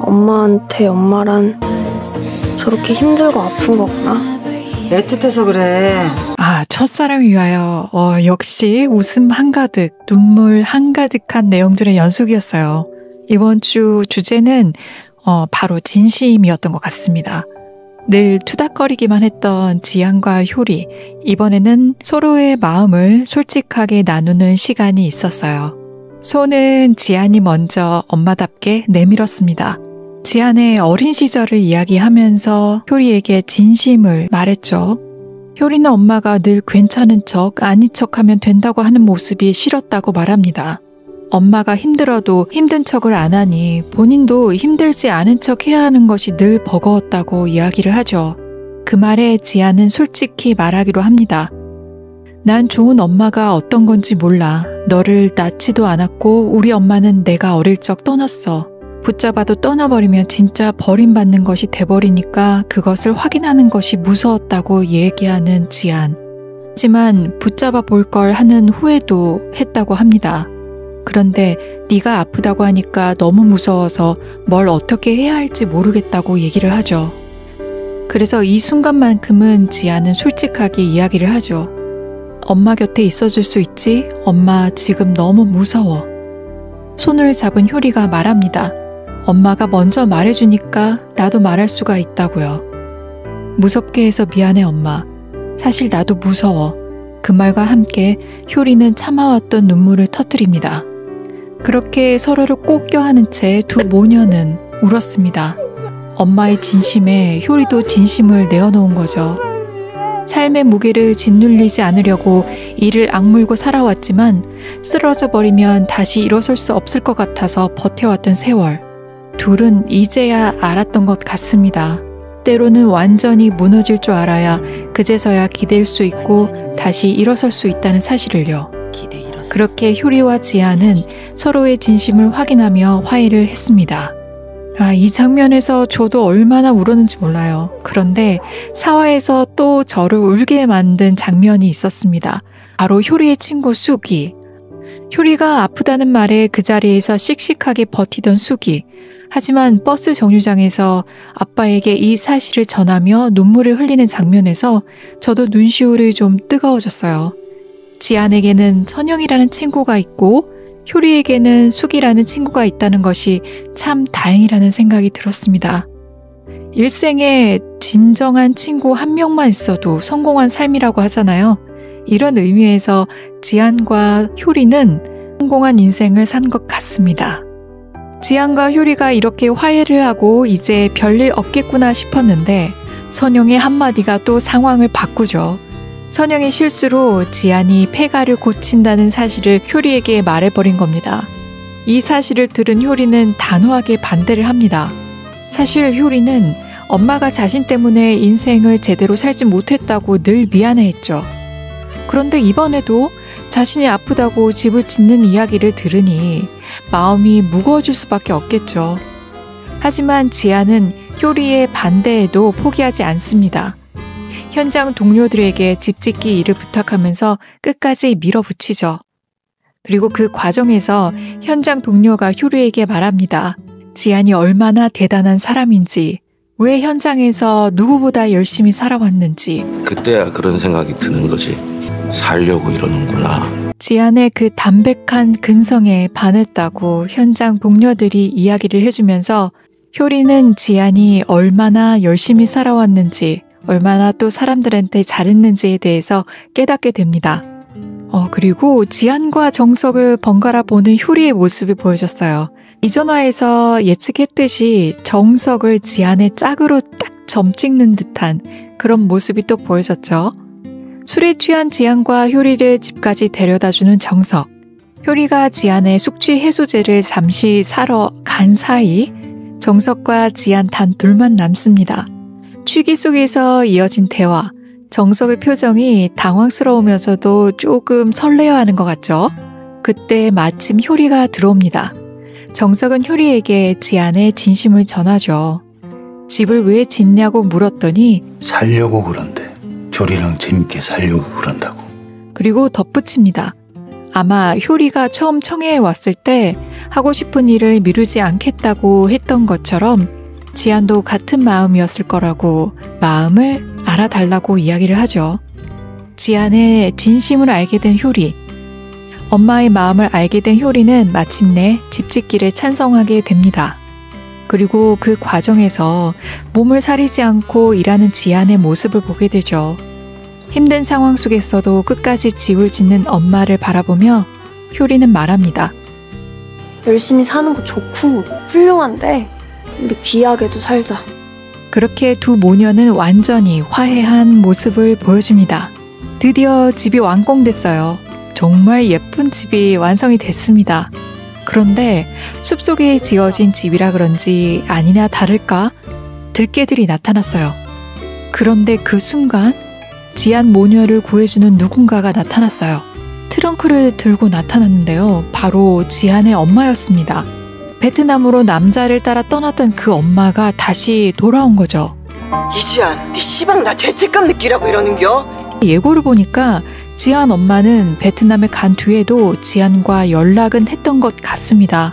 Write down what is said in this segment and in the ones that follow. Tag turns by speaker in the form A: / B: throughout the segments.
A: 엄마한테 엄마란 저렇게 힘들고 아픈 거구나.
B: 애틋해서 그래.
C: 첫사랑 위하여. 역시 웃음 한가득, 눈물 한가득한 내용들의 연속이었어요. 이번 주 주제는 바로 진심이었던 것 같습니다. 늘 투닥거리기만 했던 지안과 효리, 이번에는 서로의 마음을 솔직하게 나누는 시간이 있었어요. 손은 지안이 먼저 엄마답게 내밀었습니다. 지안의 어린 시절을 이야기하면서 효리에게 진심을 말했죠. 효리는 엄마가 늘 괜찮은 척, 아닌 척하면 된다고 하는 모습이 싫었다고 말합니다. 엄마가 힘들어도 힘든 척을 안 하니 본인도 힘들지 않은 척 해야 하는 것이 늘 버거웠다고 이야기를 하죠. 그 말에 지안은 솔직히 말하기로 합니다. 난 좋은 엄마가 어떤 건지 몰라. 너를 낳지도 않았고 우리 엄마는 내가 어릴 적 떠났어. 붙잡아도 떠나버리면 진짜 버림받는 것이 돼버리니까 그것을 확인하는 것이 무서웠다고 얘기하는 지안. 하지만 붙잡아 볼 걸 하는 후회도 했다고 합니다. 그런데 네가 아프다고 하니까 너무 무서워서 뭘 어떻게 해야 할지 모르겠다고 얘기를 하죠. 그래서 이 순간만큼은 지안은 솔직하게 이야기를 하죠. 엄마 곁에 있어줄 수 있지? 엄마 지금 너무 무서워. 손을 잡은 효리가 말합니다. 엄마가 먼저 말해주니까 나도 말할 수가 있다고요. 무섭게 해서 미안해 엄마. 사실 나도 무서워. 그 말과 함께 효리는 참아왔던 눈물을 터뜨립니다. 그렇게 서로를 꼭 껴안은 채 두 모녀는 울었습니다. 엄마의 진심에 효리도 진심을 내어놓은 거죠. 삶의 무게를 짓눌리지 않으려고 이를 악물고 살아왔지만 쓰러져 버리면 다시 일어설 수 없을 것 같아서 버텨왔던 세월. 둘은 이제야 알았던 것 같습니다. 때로는 완전히 무너질 줄 알아야 그제서야 기댈 수 있고 다시 일어설 수 있다는 사실을요. 그렇게 효리와 지안은 서로의 진심을 확인하며 화해를 했습니다. 이 장면에서 저도 얼마나 울었는지 몰라요. 그런데 사화에서 또 저를 울게 만든 장면이 있었습니다. 바로 효리의 친구 수기. 효리가 아프다는 말에 그 자리에서 씩씩하게 버티던 수기. 하지만 버스 정류장에서 아빠에게 이 사실을 전하며 눈물을 흘리는 장면에서 저도 눈시울이 좀 뜨거워졌어요. 지안에게는 선영이라는 친구가 있고 효리에게는 숙이라는 친구가 있다는 것이 참 다행이라는 생각이 들었습니다. 일생에 진정한 친구 한 명만 있어도 성공한 삶이라고 하잖아요. 이런 의미에서 지안과 효리는 성공한 인생을 산 것 같습니다. 지안과 효리가 이렇게 화해를 하고 이제 별일 없겠구나 싶었는데 선영의 한마디가 또 상황을 바꾸죠. 선영의 실수로 지안이 폐가를 고친다는 사실을 효리에게 말해버린 겁니다. 이 사실을 들은 효리는 단호하게 반대를 합니다. 사실 효리는 엄마가 자신 때문에 인생을 제대로 살지 못했다고 늘 미안해했죠. 그런데 이번에도 자신이 아프다고 집을 짓는 이야기를 들으니 마음이 무거워질 수밖에 없겠죠. 하지만 지안은 효리의 반대에도 포기하지 않습니다. 현장 동료들에게 집 짓기 일을 부탁하면서 끝까지 밀어붙이죠. 그리고 그 과정에서 현장 동료가 효리에게 말합니다. 지안이 얼마나 대단한 사람인지, 왜 현장에서 누구보다 열심히 살아왔는지.
D: 그때야 그런 생각이 드는 거지. 살려고 이러는구나.
C: 지안의 그 담백한 근성에 반했다고 현장 동료들이 이야기를 해주면서 효리는 지안이 얼마나 열심히 살아왔는지, 얼마나 또 사람들한테 잘했는지에 대해서 깨닫게 됩니다. 그리고 지안과 정석을 번갈아 보는 효리의 모습이 보여졌어요. 이전화에서 예측했듯이 정석을 지안의 짝으로 딱 점 찍는 듯한 그런 모습이 또 보여졌죠. 술에 취한 지안과 효리를 집까지 데려다주는 정석. 효리가 지안의 숙취 해소제를 잠시 사러 간 사이 정석과 지안 단 둘만 남습니다. 취기 속에서 이어진 대화. 정석의 표정이 당황스러우면서도 조금 설레어하는 것 같죠? 그때 마침 효리가 들어옵니다. 정석은 효리에게 지안의 진심을 전하죠. 집을 왜 짓냐고 물었더니
E: 살려고 그런데 조리랑 재밌게 살려고 그런다고.
C: 그리고 덧붙입니다. 아마 효리가 처음 청해에 왔을 때 하고 싶은 일을 미루지 않겠다고 했던 것처럼 지안도 같은 마음이었을 거라고 마음을 알아달라고 이야기를 하죠. 지안의 진심을 알게 된 효리. 엄마의 마음을 알게 된 효리는 마침내 집짓기를 찬성하게 됩니다. 그리고 그 과정에서 몸을 사리지 않고 일하는 지안의 모습을 보게 되죠. 힘든 상황 속에서도 끝까지 집을 짓는 엄마를 바라보며 효리는 말합니다.
A: 열심히 사는 거 좋고 훌륭한데 우리 귀하게도 살자.
C: 그렇게 두 모녀는 완전히 화해한 모습을 보여줍니다. 드디어 집이 완공됐어요. 정말 예쁜 집이 완성이 됐습니다. 그런데 숲속에 지어진 집이라 그런지 아니나 다를까 들개들이 나타났어요. 그런데 그 순간 지안 모녀를 구해주는 누군가가 나타났어요. 트렁크를 들고 나타났는데요. 바로 지안의 엄마였습니다. 베트남으로 남자를 따라 떠났던 그 엄마가 다시 돌아온 거죠.
E: 이지안, 네 시방 나 죄책감 느끼라고 이러는겨?
C: 예고를 보니까 지안 엄마는 베트남에 간 뒤에도 지안과 연락은 했던 것 같습니다.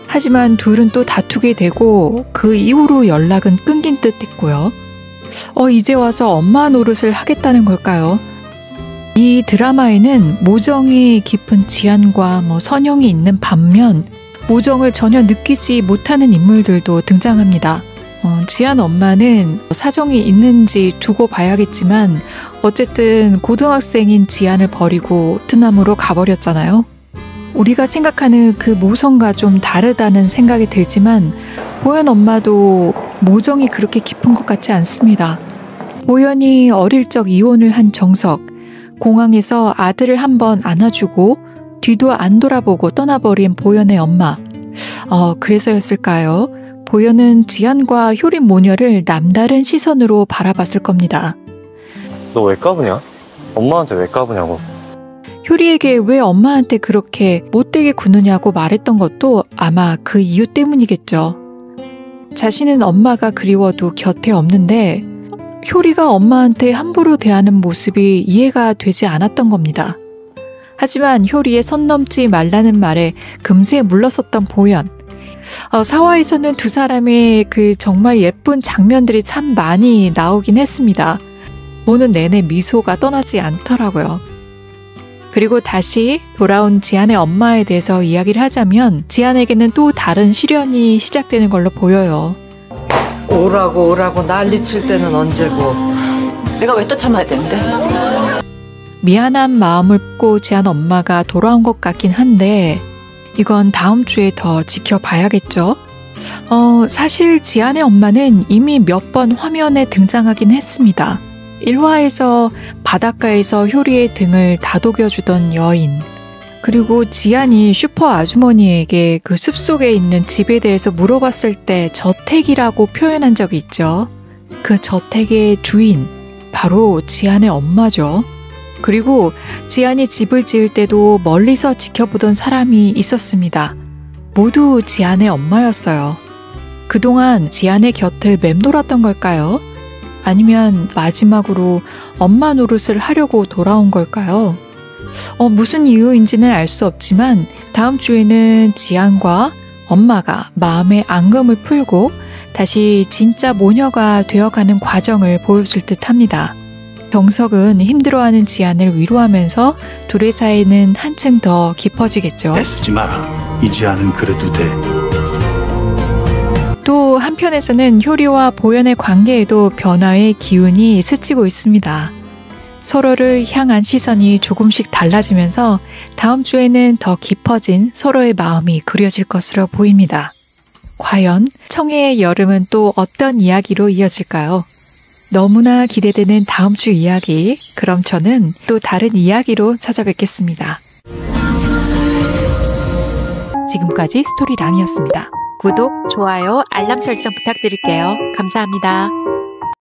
C: 하지만 둘은 또 다투게 되고 그 이후로 연락은 끊긴 듯 했고요. 이제 와서 엄마 노릇을 하겠다는 걸까요? 이 드라마에는 모정이 깊은 지안과 선영이 있는 반면 모정을 전혀 느끼지 못하는 인물들도 등장합니다. 지안 엄마는 사정이 있는지 두고 봐야겠지만 어쨌든 고등학생인 지안을 버리고 베트남으로 가버렸잖아요. 우리가 생각하는 그 모성과 좀 다르다는 생각이 들지만 보현 엄마도 모정이 그렇게 깊은 것 같지 않습니다. 보현이 어릴 적 이혼을 한 정석, 공항에서 아들을 한번 안아주고 뒤도 안 돌아보고 떠나버린 보현의 엄마. 그래서였을까요? 보현은 지안과 효린 모녀를 남다른 시선으로 바라봤을 겁니다.
F: 너 왜 까부냐? 엄마한테 왜 까부냐고.
C: 효리에게 왜 엄마한테 그렇게 못되게 구느냐고 말했던 것도 아마 그 이유 때문이겠죠. 자신은 엄마가 그리워도 곁에 없는데 효리가 엄마한테 함부로 대하는 모습이 이해가 되지 않았던 겁니다. 하지만 효리의 선 넘지 말라는 말에 금세 물러섰던 보현. 사화에서는 두 사람의 그 정말 예쁜 장면들이 참 많이 나오긴 했습니다. 보는 내내 미소가 떠나지 않더라고요. 그리고 다시 돌아온 지안의 엄마에 대해서 이야기를 하자면 지안에게는 또 다른 시련이 시작되는 걸로 보여요.
B: 오라고 난리칠 때는 언제고.
E: 내가 왜 또 참아야 되는데?
C: 미안한 마음을 품고 지안 엄마가 돌아온 것 같긴 한데 이건 다음 주에 더 지켜봐야겠죠. 사실 지안의 엄마는 이미 몇 번 화면에 등장하긴 했습니다. 1화에서 바닷가에서 효리의 등을 다독여주던 여인, 그리고 지안이 슈퍼 아주머니에게 그 숲속에 있는 집에 대해서 물어봤을 때 저택이라고 표현한 적이 있죠. 그 저택의 주인, 바로 지안의 엄마죠. 그리고 지안이 집을 지을 때도 멀리서 지켜보던 사람이 있었습니다. 모두 지안의 엄마였어요. 그동안 지안의 곁을 맴돌았던 걸까요? 아니면 마지막으로 엄마 노릇을 하려고 돌아온 걸까요? 무슨 이유인지는 알 수 없지만 다음 주에는 지안과 엄마가 마음의 앙금을 풀고 다시 진짜 모녀가 되어가는 과정을 보여줄 듯 합니다. 경석은 힘들어하는 지안을 위로하면서 둘의 사이는 한층 더 깊어지겠죠.
G: 애쓰지 마라. 이 지안은 그래도 돼.
C: 또 한편에서는 효리와 보현의 관계에도 변화의 기운이 스치고 있습니다. 서로를 향한 시선이 조금씩 달라지면서 다음 주에는 더 깊어진 서로의 마음이 그려질 것으로 보입니다. 과연 청해의 여름은 또 어떤 이야기로 이어질까요? 너무나 기대되는 다음 주 이야기. 그럼 저는 또 다른 이야기로 찾아뵙겠습니다. 지금까지 스토리랑이었습니다. 구독, 좋아요, 알람 설정 부탁드릴게요. 감사합니다.